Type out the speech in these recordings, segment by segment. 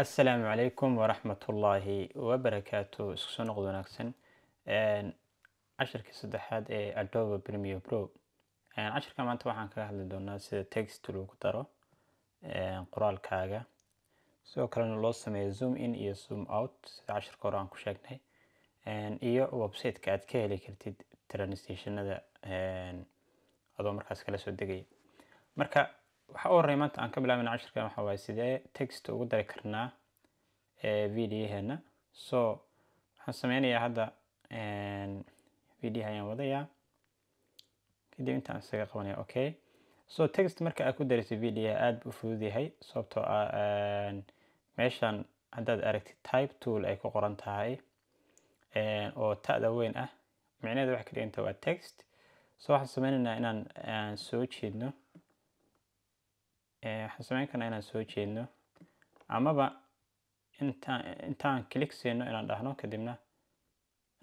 السلام عليكم ورحمة الله وبركاته isku noqod wanaagsan casharkii saddexaad ee Adobe Premiere Pro casharka maanta waxaan kaga hadli doonaa sida text loogu daro qoraalkaaga sidoo kalena loo sameeyo zoom in iyo zoom out sida casharka hore aan ku sheegnay iyo website-ka aad ka heli kartid translation-nada adoo markaas kala soo degay marka waxa uu horeeyay maanta aan ka bilaabana casharkan waxa waaye sidee text ugu dari karnaa video-heena waxaan sameynayaa hadda video ayaan wadayaa kadib intaan isaga qabanaya okay text marka aad ku dariso video aad buu fudud yahay sababtoo ah meeshan haddaad aragtid type tool ay ku qoran tahay oo ta'da weyn ah macnaheedu waxa ka dhiganta waa text waxaan sameynaynaa inaan soo jeedno waxaan sameyn karnaa inaan soo jeedno amaba intaan click siino inaan dhahno kadibna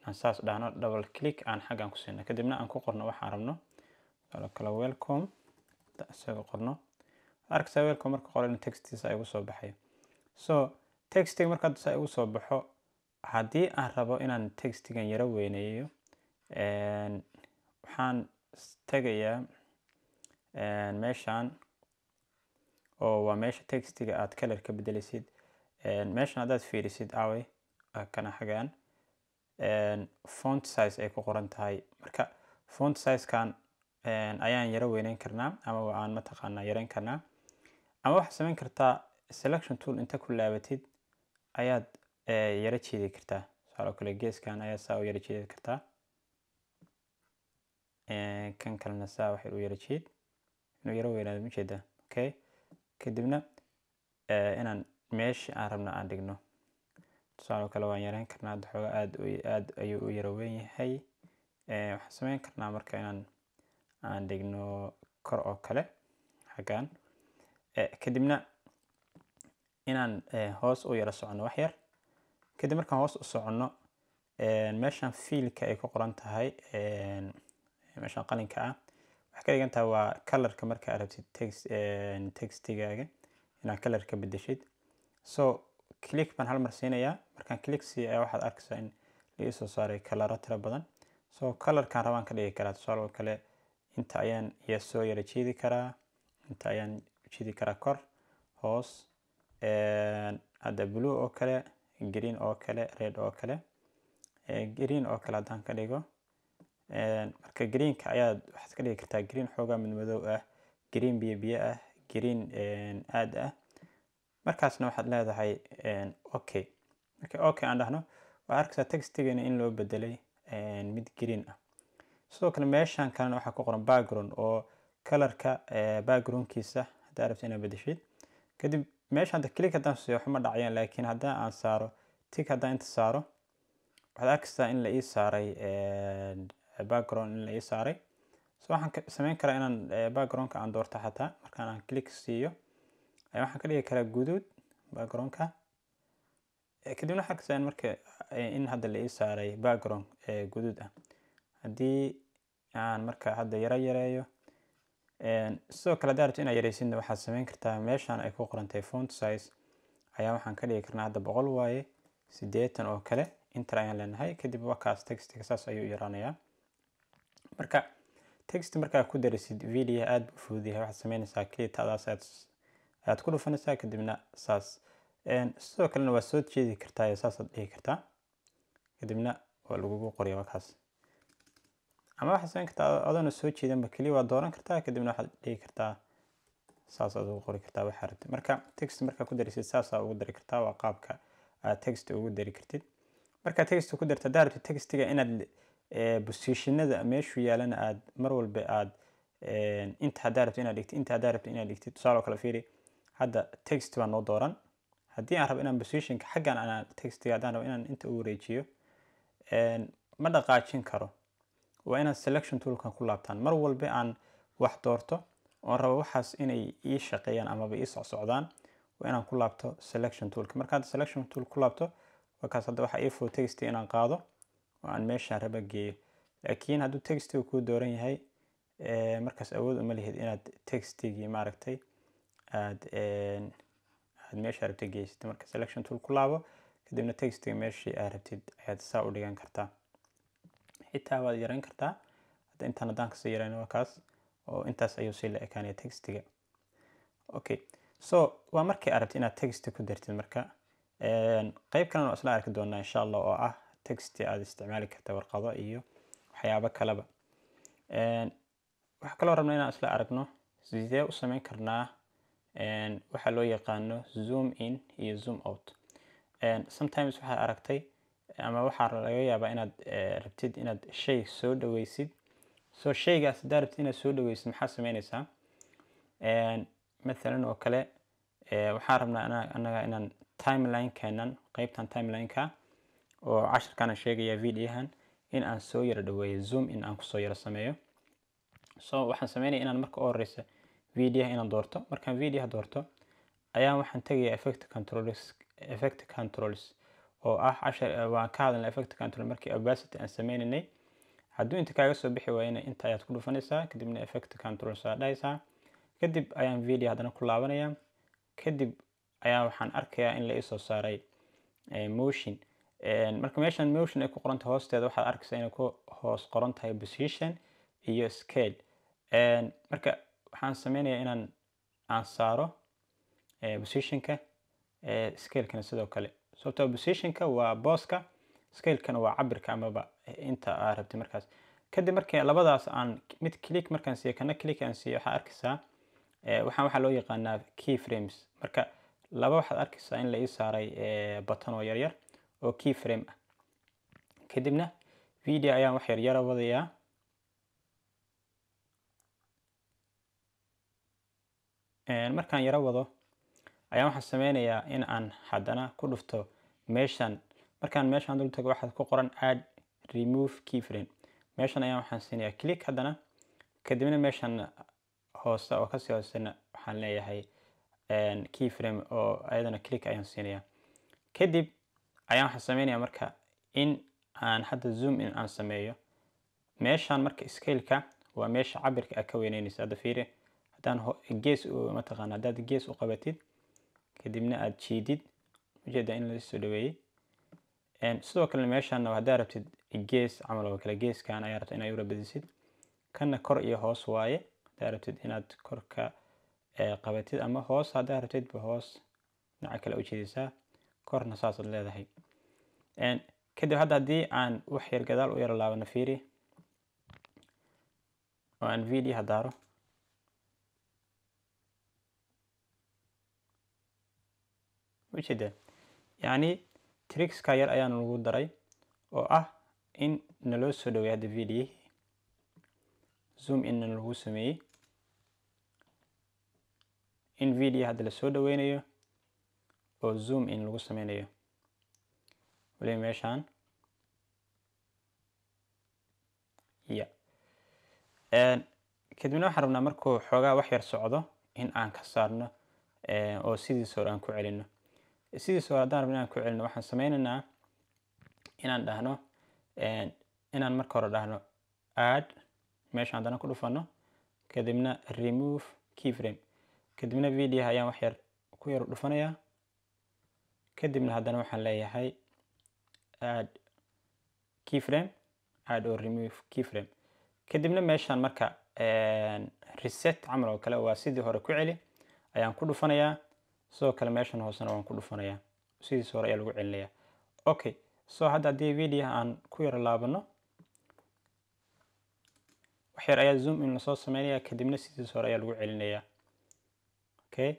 aan saas dhahno double click aan xagan ku siino kadibna aan ku qorno waxaan rabno kala welcome isaga qorno arkaysaa welcome marka qoran textiisa ay ugu soo baxayo textiga marka ay ugu soo baxo haddii aan rabo inaan textigan yara weyneeyo waxaan tagayaa meeshan oo waa meesha textiga aad color ka bedelisid meeshan haddaad fiirisid away kana xagaan font size ay ku qoran tahay marka font size kan ayaan yara weyneyn karnaa ama aan mataqaanaa yareyn karnaa ama waxaad sameyn kartaa selection tool inta ku laabatid ayaad yara jeedi kartaa sidoo kale geeskan ayaa saa u yara jeedi kartaa kan kalena saa waxay u yara jeed inuu yara weynaado ma jeedaa okay kadibna inaan meesha aan rabno aan dhigno sidoo kale waan yareyn karnaa xogaa aad ayuu u yara weyn yahay waxaan sameyn karnaa marka aan dhigno kor oo kale xagaan kadibna inaan hoos u yara socono wax yar kadib markaan hoos u socono meeshan fiilka ay ku qoran tahay meeshan qalinka ah waxa ka dhigan tahay waa colorka marka aad rabtid textigaaga inaad color ka bedeshid click baan hal mar siinayaa markaan click siiyo waxaad arkaysaa in la soo saaray color tira badan colorkan rabaan ka dhigi karaa tusaale kale inta ayaan soo yara jeedi karaa inta ayaan jeedi karaa kor hoos hadda blue oo kale green oo kale red oo kale green oo kale haddaan ka dhigo marka greenka ayaad waxaad ka dhigi kartaa green xoogaa mid madow ah green biyo ah green aad ah markaasna waxaad leedahay okay marka okay aan dhahno waxaad arkaysaa textigeena in loo bedelay mid green ah sidoo kale meeshan kalena waxaa ku qoran background oo colorka backgroundkiisa haddaad rabto inaad bedeshid kadib meeshan hadda click haddaan siiyo waxma dhacayaan laakiin haddaan aan saaro tick haddaan inta saaro waxaad arkaysaa in la ii saaray background in la ii saaray waxaan sameyn karaa inaan backgroundka aan doorto xataa markaan aan click siiyo waxaan ka dhigi karaa guduud backgroundka kadibna waxaan arkaysaa marka in hadda la ii saaray background guduud ah haddii aan marka hadda yareeyo sidoo kale haddaad rabto inaad yareysidna waxaad sameyn kartaa meeshan ay ku qoran tahay font size ayaa waxaan ka dhigi karnaa hadda 100 waaye 80 oo kale inta ayaan leenahay kadib waa kaas textiga saas ayuu u yaraanayaa marka text marka ku darisid video aad buu fudud yahay waxaad sameynaysaa kaliya taadaas aad ku dhufanaysaa kadibna saas sidoo kalena waa soo jeedi kartaa saas aad dhigi kartaa kadibna waa lagu qoriyaa kaas ama waxaad sameyn kartaa adoona soo jeedanba kaliya waa dooran kartaa kadibna waxaad dhigi kartaa saas aad ugu qori kartaa waxa rabtid marka text marka ku darisid saas aad ugu dari kartaa waa qaabka aad text ugu dari kartid marka text ku darto daarabtid textiga inaad positionada meeshu yaalana aad mar walba aad inta haddaad rabto inaad dhigtid inta haddaad rabto inaad dhigtid tusaale kale fiiri hadda text baan noo dooran haddii aan rabo inaan positionka xaggan aan textiga haddaan rabo inaan inta u wareejiyo ma dhaqaajin karo waa inaan selection toolkan ku laabtaan mar walba aan wax doorto oo rabo waxaas inay ii shaqeeyaan amaba ii socdaan waa inaan ku laabto selection toolka marka aad selection tool ku laabto wakaas hadda waxa ii fudud text inaan qaado oo aan meeshaan raba geeyo laakiin hadduu textigu ku dooran yahay markaas awood uma lihid inaad textigii maaragtay aad aad meesha rabtid geysatid. Marka selection tool ku laabo kadibna textiga meeshii aad rabtid ayaad saa u dhigan kartaa. xitaa waad yareyn kartaa hadda intaan haddaan kasii yareyno waa kaas oo intaas ayuu sii la ekaanaya textiga. Okay, so waa markii aad rabtid inaad text ku dartid marka qayb kalena isla arki doonaa insha Allah oo ah text aad isticmaali kartaa warqado iyo waxyaabo kaleba. waxa kaloo rabnaa inaan isla aragno sidee u sameyn karnaa waxa loo yaqaano zoom in iyo zoom out. Sometimes waxaad aragtay ama waxaa laga yaabaa inaad rabtid inaad shay soo dhaweysid. So shaygaas hadaa rabtid inaad soo dhaweysid maxaa sameynaysaa? Mathalan oo kale waxaan rabnaa anaga inaan timeline keenan qaybtan timeline-ka oo casharkan sheegaya videohan in aan soo yara dhaweeyo zoom in aan ku soo yara sameeyo. So waxaan sameynaya inaan marka oo horeysa video inaan doorto. Markaan video doorto ayaan waxaan tagayaa effect controls oo ah cashar waan ka hadalnay effect control markii opacity aan sameynaynay. hadduu inta kaaga soo bixi waayna inta ayaad ku dhufanaysaa kadibna effect controls aad dhaysaa. kadib ayaan video haddana ku laabanaya. kadib ayaa waxaan arkayaa in la isoo saaray motion. marka meeshan motion ay ku qoran tahay hoosteeda waxaad arkaysaa inay ku hoos qoran tahay position iyo scale. marka waxaan sameynayaa inaan aan saaro positionka scale-kana sidoo kale. sababtoo positionka waa booska, scale-kana waa cabirka amaba inta aad rabtid markaas. kadib markii labadaas aan mid click markaan siiyo kana click aan siiyo waxaad arkaysaa waxaa loo yaqaanaa keyframes. marka laba waxaad arkaysaa in la ii saaray button oo yar yar oo keyframe ah. kadibna video ayaan wax yar yara wadayaa. markaan yara wado ayaan waxaan sameynayaa in aan haddana ku dhufto meeshan. markaan meeshan dul tago waxaad ku qoran add remove keyframe. meeshan ayaan waxaan siinayaa click haddana. kadibna meeshan hoose oo kasii hoosena waxaan leeyahay keyframe oo ayadana click ayaan siinayaa. kadib ayaan waxaan sameynayaa marka in aan hadda zoom in aan sameeyo. meeshan marka scale-ka waa meesha cabirka aad ka weyneynaysa. hadda fiiri haddaan gees mataqaana haddaad gees u qabatid kadibna aad jiidid ujeeda in la soo dhaweeyay. sidoo kale meeshan haddaad rabtid gees camal oo kale geeskan ayaa rabtid inaad u rabadisid. kana kor iyo hoos waaye haddaad rabtid inaad korka qabatid ama hoos haddaad rabtid ba hoos dhinaca kale u jeedisaa korna saasaad leedahay. kadib hadda haddii aan wax yar gadaal u yara laabano fiiri oo aan video hadaaro ujeeda yani tricks-ka yar ayaan lagu daray oo ah in naloo soo dhaweeyo hadda video zoom in lagu sameeyay in video hadda la soo dhaweynayo oo zoom in lagu sameynayo. wali meeshan kadibna waxaan rabnaa markuu xoogaa wax yar socdo in aan ka saarno oo sidiisa hore aan ku celino. sidiisa hore haddaan rabno inaan ku celino waxaan sameynaynaa inaan dhahno inaan marka hore dhahno add meeshaan haddana ku dhufano kadibna remove keyframe. kadibna video ayaan wax yar ku yar dhufanayaa. kadibna haddana waxaan leeyahay add keyframe add or remove keyframe. kadibna meeshaan marka reset camal oo kale waa sidii hore ku celi ayaan ku dhufanayaa. sidoo kale meeshan hoosena waan ku dhufanayaa sidiisa hore ayaa lagu celinayaa. okay, so hadda haddii video aan ku yara laabano wax yar ayaa zoom in lasoo sameynayaa kadibna sidiisa hore ayaa lagu celinayaa. okay,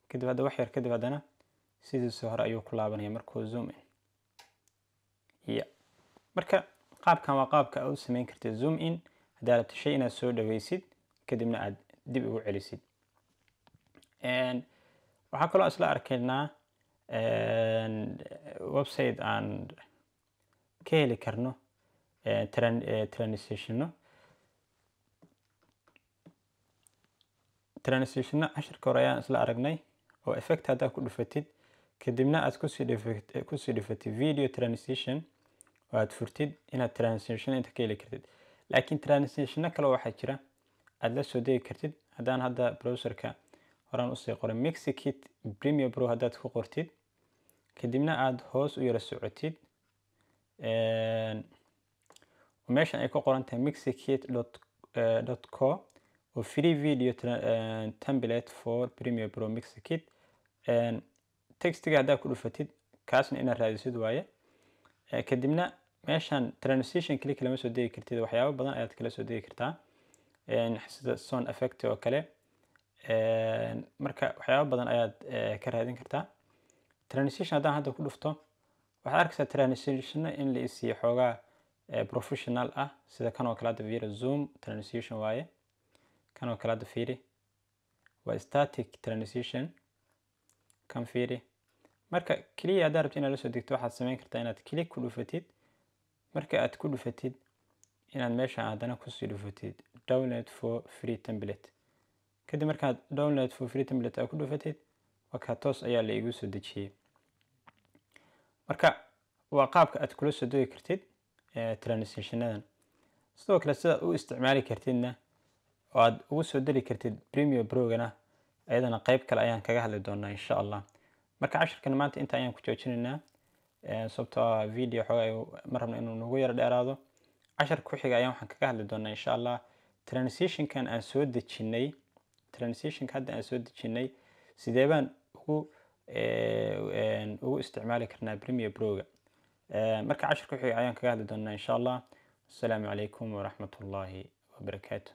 kadib hadda wax yar kadib haddana sidiisa hore ayuu ku laabanaya markuu zoom in. marka qaabkan waa qaabka aad u sameyn kartid zoom in haddaad rabtid shay inaad soo dhaweysid kadibna aad dib ugu celisid. waxaa kaloo isla arkaynaa website aan ka heli karno transitionno casharka hore ayaan isla aragnay oo effect haddaad ku dhufatid kadibna aad kusii dhufatid video transition oo aad furtid inaad transition inta ka heli kartid. laakiin transitionno kale waxaa jira aad la soo degi kartid haddaan hadda browserka horaan usii qoray Mixkit Premiere Pro haddaad ku qortid kadibna aad hoos u yara socotid meeshan ay ku qoran tahay mixkit.co oo free video template for Premiere Pro Mixkit textiga haddaad ku dhufatid kaasna inaad raadisid waaye kadibna meeshan transition click lama soo degi kartid waxyaabo badan ayaad kala soo degi kartaa sida sound effect oo kale marka waxyaabo badan ayaad ka raadin kartaa transition haddaan hadda ku dhufto waxaad arkaysaa transition in la isiiyo xoogaa professional ah sida kan oo kale hadda fiiri zoom transition waaye kan oo kale hadda fiiri waa static transition kan fiiri marka kaliya haddaad rabto inaad la soo degto waxaad samayn kartaa inaad click ku dhufatid marka aad ku dhufatid inaad meesha haddana kusii dhufatid download for free template kadib markaad download for free template aad ku dhufatid wakaa toos ayaa la igu soo dejiyey marka waa qaabka aad kula soo degi kartid transitionadan sidoo kale sida u isticmaali kartidna oo aad ugu soo dari kartid Premiere Pro-gana ayadana qayb kale ayaan kaga hadli doonaa insha Allah marka casharkan maanta inta ayaan ku joojinaynaa sababtoo ah video xogaa ma rabno inuu nagu yara dheeraado cashar ku xiga ayaan waxaan kaga hadli doonaa insha Allah transitionkan aan soo dejinay transitionka hadda aan soo dejinay sidee baan ugu isticmaali karnaa Premiere Pro-ga marka cashar ku xiga ayaan kaga hadli doonaa insha Allah. Assalaamu calaykum waraxmatullaahi wabarakaatuh.